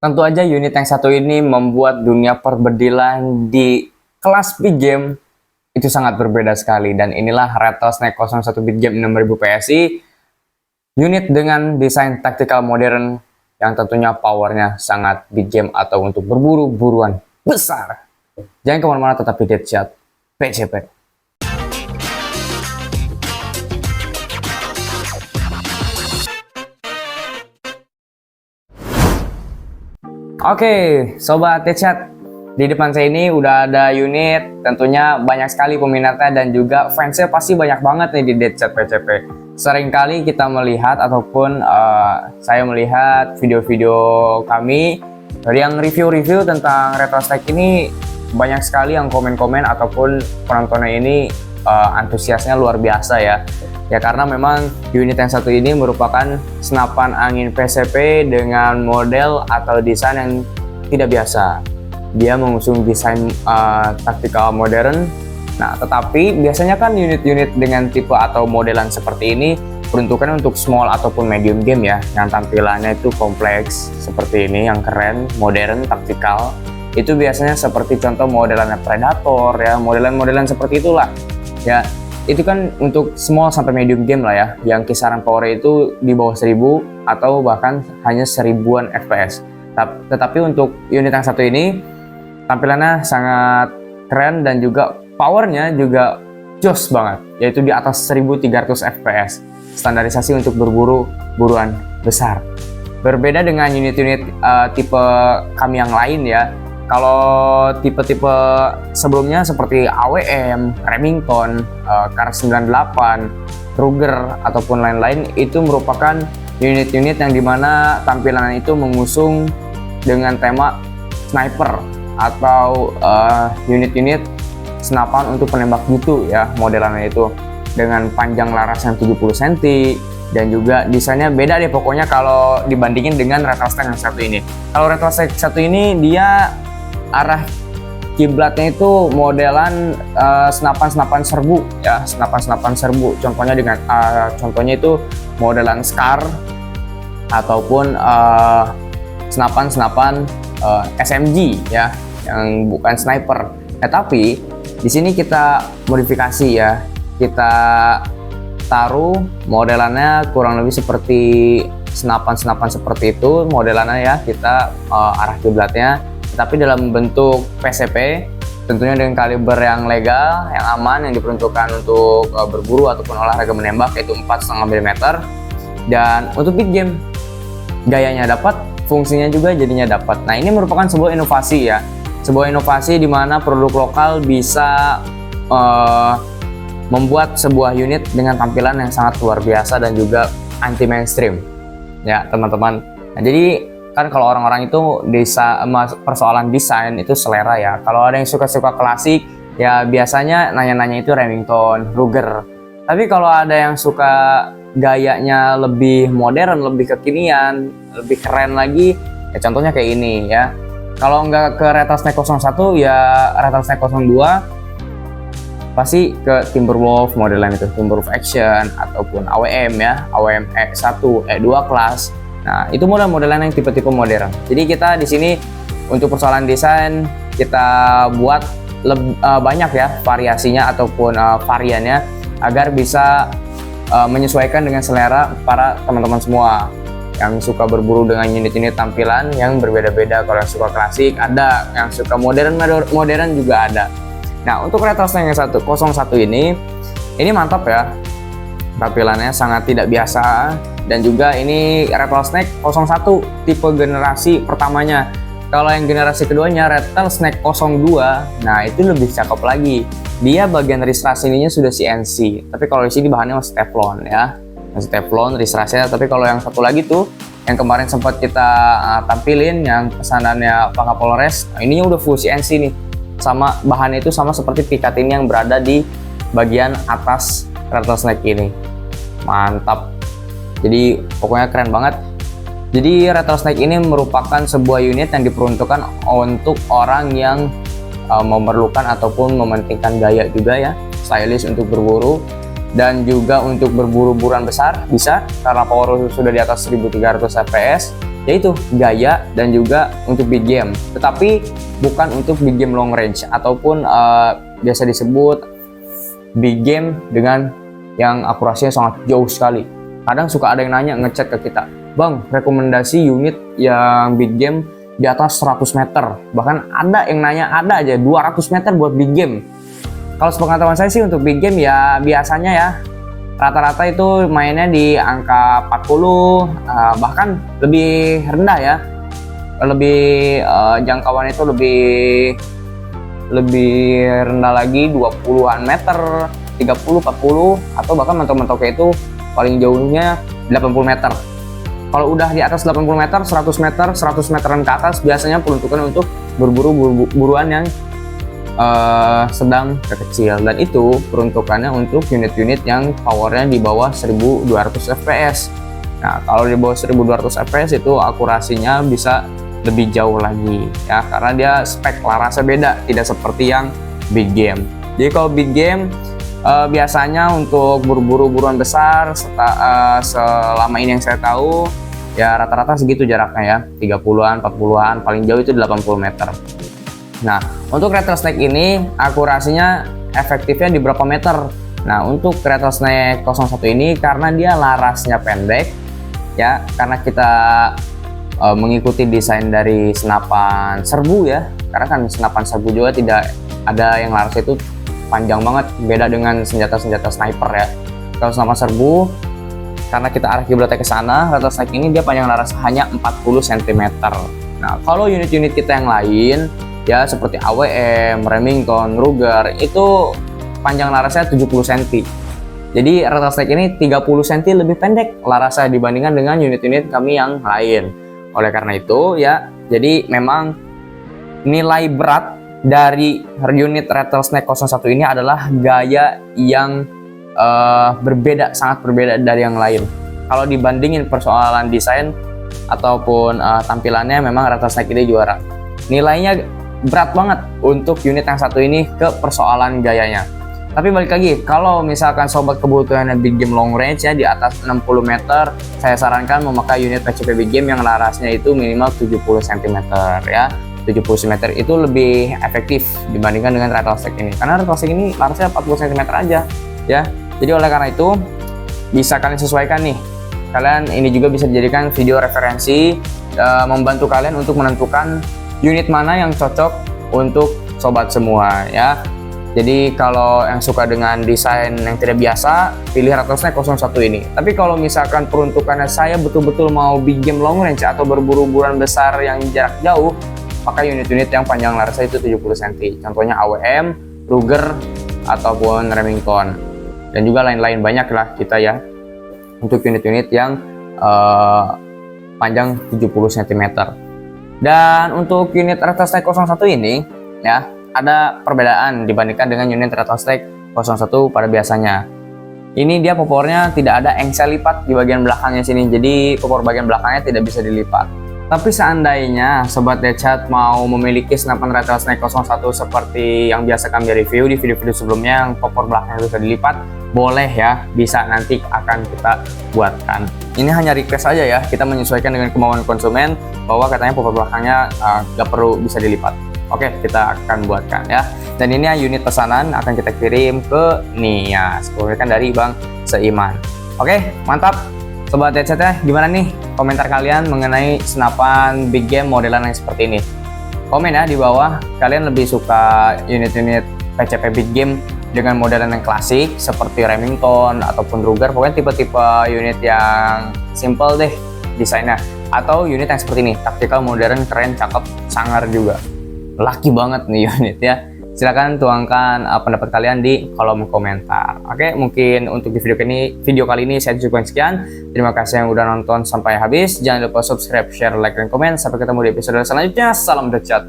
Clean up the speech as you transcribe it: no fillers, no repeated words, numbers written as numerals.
Tentu aja unit yang satu ini membuat dunia perbedilan di kelas big game itu sangat berbeda sekali, dan inilah Rattlesnake 01 bit game 6000 PSI, unit dengan desain taktikal modern yang tentunya powernya sangat big game atau untuk berburu-buruan besar. Jangan kemana-mana, tetap di Deadshot PCP. Oke, Sobat Deadshot, di depan saya ini udah ada unit, tentunya banyak sekali peminatnya dan juga fansnya pasti banyak banget nih di Deadshot PCP. Seringkali kita melihat ataupun saya melihat video-video kami yang review-review tentang Rattlesnake ini, banyak sekali yang komen-komen ataupun penontonnya ini antusiasnya luar biasa ya. Ya karena memang unit yang satu ini merupakan senapan angin PCP dengan model atau desain yang tidak biasa. Dia mengusung desain taktikal modern. Nah, tetapi biasanya kan unit-unit dengan tipe atau modelan seperti ini peruntukannya untuk small ataupun medium game ya, yang tampilannya itu kompleks seperti ini, yang keren, modern, taktikal. Itu biasanya seperti contoh modelannya Predator ya, modelan-modelan seperti itulah. Ya, itu kan untuk small sampai medium game lah ya, yang kisaran power itu di bawah 1000 atau bahkan hanya 1000-an FPS. Tetapi untuk unit yang satu ini tampilannya sangat keren dan juga powernya juga jos banget, yaitu di atas 1300 FPS. Standarisasi untuk berburu-buruan besar. Berbeda dengan unit-unit tipe kami yang lain ya. Kalau tipe-tipe sebelumnya seperti AWM, Remington, Kar 98, Ruger ataupun lain-lain, itu merupakan unit-unit yang dimana tampilan itu mengusung dengan tema sniper atau unit-unit senapan untuk penembak gitu ya, modelannya itu dengan panjang laras yang 70 cm dan juga desainnya beda deh pokoknya kalau dibandingin dengan Rattlesnake yang satu ini. Kalau Rattlesnake satu ini dia arah kiblatnya itu modelan senapan-senapan serbu ya, senapan-senapan serbu. Contohnya dengan contohnya itu modelan Scar ataupun senapan-senapan SMG ya, yang bukan sniper. Tapi di sini kita modifikasi ya, kita taruh modelannya kurang lebih seperti senapan-senapan seperti itu modelannya ya, kita arah kiblatnya tapi dalam bentuk PCP, tentunya dengan kaliber yang legal, yang aman, yang diperuntukkan untuk berburu ataupun olahraga menembak, yaitu 4,5 mm. Dan untuk big game, gayanya dapat, fungsinya juga jadinya dapat. Nah, ini merupakan sebuah inovasi ya, sebuah inovasi di mana produk lokal bisa membuat sebuah unit dengan tampilan yang sangat luar biasa dan juga anti mainstream ya teman-teman. Nah, jadi kan kalau orang-orang itu persoalan desain itu selera ya. Kalau ada yang suka-suka klasik ya biasanya nanya-nanya itu Remington, Ruger. Tapi kalau ada yang suka gayanya lebih modern, lebih kekinian, lebih keren lagi ya, contohnya kayak ini ya. Kalau nggak ke Rattlesnake 01 ya Rattlesnake 02 pasti ke Timberwolf modelan itu, Timberwolf Action ataupun AWM ya, AWM E1, E2 kelas. Nah, itu model-modelan yang tipe-tipe modern. Jadi kita di sini untuk persoalan desain kita buat banyak ya variasinya ataupun variannya agar bisa menyesuaikan dengan selera para teman-teman semua yang suka berburu dengan unit-unit tampilan yang berbeda-beda. Kalau yang suka klasik ada, yang suka modern juga ada. Nah, untuk Rattlesnake yang 01 ini mantap ya. Tampilannya sangat tidak biasa. Dan juga ini Rattlesnake 01 tipe generasi pertamanya. Kalau yang generasi keduanya Rattlesnake 02, nah itu lebih cakep lagi. Dia bagian risras ininya sudah CNC, tapi kalau di sini bahannya masih Teflon ya, masih Teflon risrasnya. Tapi kalau yang satu lagi tuh, yang kemarin sempat kita tampilin, yang pesanannya Pak Kapolres, nah ininya udah full CNC nih. Sama bahannya itu sama seperti pikat ini yang berada di bagian atas Rattlesnake ini. Mantap. Jadi pokoknya keren banget. Jadi Rattlesnake ini merupakan sebuah unit yang diperuntukkan untuk orang yang memerlukan ataupun mementingkan gaya juga ya, stylish untuk berburu dan juga untuk berburu-buruan besar bisa karena power sudah di atas 1300 fps yaitu gaya dan juga untuk big game, tetapi bukan untuk big game long range ataupun biasa disebut big game dengan yang akurasinya sangat jauh sekali. Kadang suka ada yang nanya ngechat ke kita, "Bang, rekomendasi unit yang big game di atas 100 meter." Bahkan ada yang nanya ada aja 200 meter buat big game. Kalau sepengetahuan saya sih untuk big game ya biasanya ya rata-rata itu mainnya di angka 40, bahkan lebih rendah ya. Lebih jangkauan itu lebih rendah lagi 20-an meter, 30, 40, atau bahkan mentok-mentoknya itu paling jauhnya 80 meter. Kalau udah di atas 80 meter, 100 meter, 100 meteran ke atas biasanya peruntukan untuk buruan yang sedang kecil, dan itu peruntukannya untuk unit-unit yang powernya di bawah 1200 fps. Nah, kalau di bawah 1200 fps itu akurasinya bisa lebih jauh lagi ya, karena dia spek larasnya beda, tidak seperti yang big game. Jadi kalau big game biasanya untuk buruan besar selama ini yang saya tahu ya rata-rata segitu jaraknya ya, 30-an, 40-an, paling jauh itu 80 meter. Nah, untuk rattlesnake ini akurasinya efektifnya di berapa meter? Nah, untuk rattlesnake 01 ini karena dia larasnya pendek ya, karena kita mengikuti desain dari senapan serbu ya, karena kan senapan serbu juga tidak ada yang larasnya itu panjang banget, beda dengan senjata-senjata sniper ya. Kalau senapan serbu karena kita arah kiblatnya ke sana, rattlesnake ini dia panjang laras hanya 40 cm. Nah, kalau unit-unit kita yang lain ya seperti AWM, Remington, Ruger itu panjang larasnya 70 cm. Jadi rattlesnake ini 30 cm lebih pendek larasnya dibandingkan dengan unit-unit kami yang lain. Oleh karena itu ya, jadi memang nilai berat dari unit rattlesnake 01 ini adalah gaya yang berbeda, sangat berbeda dari yang lain. Kalau dibandingin persoalan desain ataupun tampilannya, memang rattlesnake ini juara. Nilainya berat banget untuk unit yang satu ini ke persoalan gayanya. Tapi balik lagi, kalau misalkan sobat kebutuhan big game long range ya di atas 60 meter, saya sarankan memakai unit PCP big game yang larasnya itu minimal 70 cm ya. 70 cm itu lebih efektif dibandingkan dengan rattlesnake ini, karena rattlesnake ini larasnya 40 cm aja ya. Jadi oleh karena itu bisa kalian sesuaikan nih. Kalian ini juga bisa dijadikan video referensi, membantu kalian untuk menentukan unit mana yang cocok untuk sobat semua ya. Jadi kalau yang suka dengan desain yang tidak biasa, pilih rattlesnake 01 ini. Tapi kalau misalkan peruntukannya saya betul-betul mau big game long range atau berburu-buruan besar yang jarak jauh, pakai unit-unit yang panjang larasnya itu 70 cm. Contohnya AWM, Ruger, ataupun Remington. Dan juga lain-lain banyak lah kita ya. Untuk unit-unit yang panjang 70 cm. Dan untuk unit rattlesnake 01 ini ya ada perbedaan dibandingkan dengan unit rattlesnake 01 pada biasanya. Ini dia popornya tidak ada engsel lipat di bagian belakangnya sini, jadi popor bagian belakangnya tidak bisa dilipat. Tapi seandainya sobat Deadshot mau memiliki senapan rattlesnake 01 seperti yang biasa kami review di video-video sebelumnya yang popor belakangnya bisa dilipat, boleh ya, bisa nanti akan kita buatkan. Ini hanya request aja ya, kita menyesuaikan dengan kemauan konsumen bahwa katanya popor belakangnya nggak perlu bisa dilipat. Oke, kita akan buatkan ya. Dan ini unit pesanan akan kita kirim ke Nias, kan dari Bang Seiman. Oke, mantap. Sobat Deadshot ya, gimana nih komentar kalian mengenai senapan big game modelan yang seperti ini? Komen ya di bawah, kalian lebih suka unit-unit PCP big game dengan modelan yang klasik seperti Remington ataupun Ruger, pokoknya tipe-tipe unit yang simple deh desainnya, atau unit yang seperti ini, tactical, modern, keren, cakep, sangar juga. Laki banget nih unit ya. Silahkan tuangkan pendapat kalian di kolom komentar. Oke, mungkin untuk di video kali ini saya cukupkan sekian. Terima kasih yang udah nonton sampai habis. Jangan lupa subscribe, share, like, dan komen. Sampai ketemu di episode selanjutnya. Salam Deadshot.